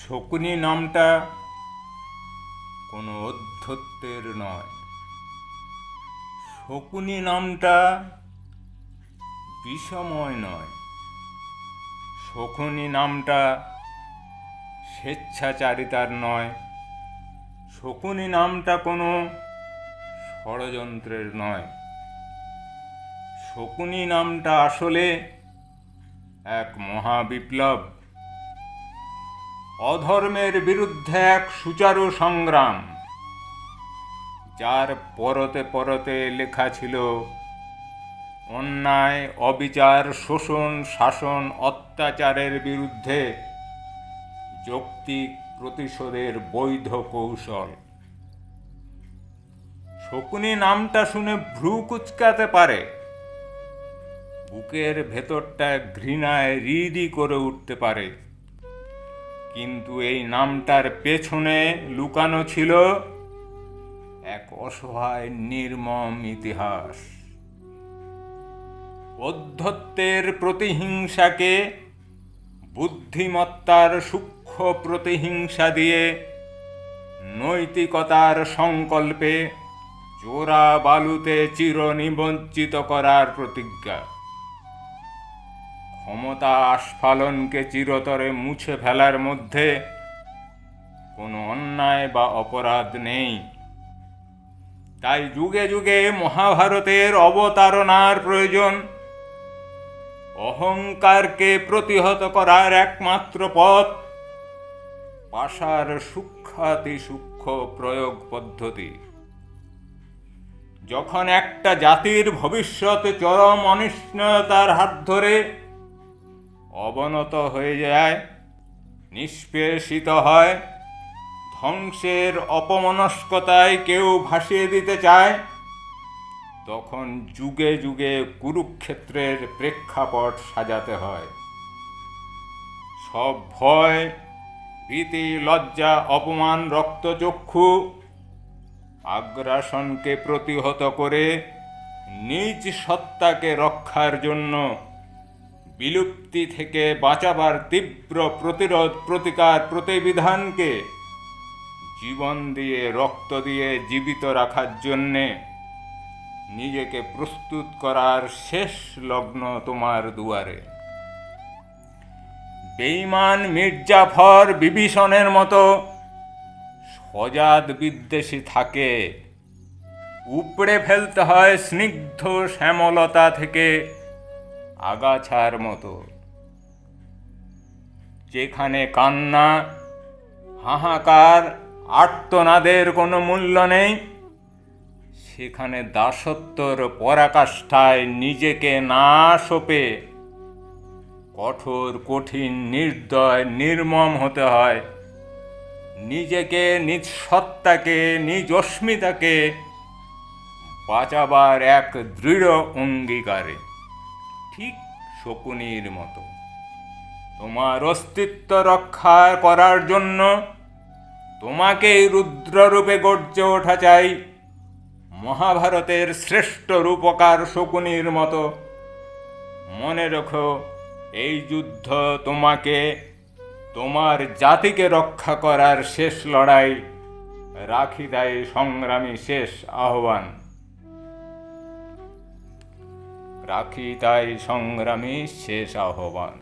শকুনি নামটা কোনো অধ্যত্বের নয়। শকুনি নামটা বিষময় নয়। শকুনি নামটা স্বেচ্ছাচারিতার নয়। শকুনি নামটা কোনো ষড়যন্ত্রের নয়। শকুনি নামটা আসলে এক মহাবিপ্লব, অধর্মের বিরুদ্ধে এক সুচারু সংগ্রাম, যার পরতে পরতে লেখা ছিল অন্যায়, অবিচার, শোষণ, শাসন, অত্যাচারের বিরুদ্ধে যৌক্তিক প্রতিশোধের বৈধ কৌশল। শকুনি নামটা শুনে ভ্রু কুঁচকাতে পারে, বুকের ভেতরটা ঘৃণায় রিরি করে উঠতে পারে, কিন্তু এই নামটার পেছনে লুকানো ছিল এক অসহায় নির্মম ইতিহাস। অধ্যত্বের প্রতিহিংসাকে বুদ্ধিমত্তার সূক্ষ্ম প্রতিহিংসা দিয়ে নৈতিকতার সংকল্পে চোরা বালুতে চিরনিমজ্জিত করার প্রতিজ্ঞা। ক্ষমতা আস্ফালনকে চিরতরে মুছে ফেলার মধ্যে কোনো অন্যায় বা অপরাধ নেই। তাই যুগে যুগে মহাভারতের অবতারণার প্রয়োজন। অহংকারকে প্রতিহত করার একমাত্র পথ পাশার সূক্ষ্মাতি সূক্ষ্ম প্রয়োগ পদ্ধতি। যখন একটা জাতির ভবিষ্যৎ চরম অনিশ্চয়তার হাত ধরে অবনত হয়ে যায়, নিষ্পেষিত হয়, ধ্বংসের অপমনস্কতায় কেউ ভাসিয়ে দিতে চায়, তখন যুগে যুগে কুরুক্ষেত্রের প্রেক্ষাপট সাজাতে হয়। সব ভয়, ভীতি, লজ্জা, অপমান, রক্তচক্ষু, আগ্রাসনকে প্রতিহত করে নিজ সত্তাকে রক্ষার জন্য বিলুপ্তি থেকে বাঁচাবার তীব্র প্রতিরোধ, প্রতিকার, প্রতিবিধানকে জীবন দিয়ে, রক্ত দিয়ে জীবিত রাখার জন্যে নিজেকে প্রস্তুত করার শেষ লগ্ন তোমার দুয়ারে। বেঈমান মির্জাফর, বিভীষণের মতো সজাত বিদ্বেষী থাকে, উপড়ে ফেলতে হয় স্নিগ্ধ শ্যামলতা থেকে আগাছার মতো। যেখানে কান্না, হাহাকার, আর্তনাদের কোনো মূল্য নেই, সেখানে দাসত্বর পরাকাষ্ঠায় নিজেকে না সঁপে কঠোর, কঠিন, নির্দয়, নির্মম হতে হয়। নিজেকে, নিজ সত্তাকে, নিজ অস্মিতাকে বাঁচাবার এক দৃঢ় অঙ্গীকারে, ঠিক শকুনির মতো। তোমার অস্তিত্ব রক্ষা করার জন্য তোমাকেই রুদ্ররূপে গর্জে ওঠা চাই, মহাভারতের শ্রেষ্ঠ রূপকার শকুনির মতো। মনে রেখো, এই যুদ্ধ তোমাকে, তোমার জাতিকে রক্ষা করার শেষ লড়াই। রাখি তাই সংগ্রামী শেষ আহ্বান। রাখি তাই সংগ্রামী শেষ আহ্বান।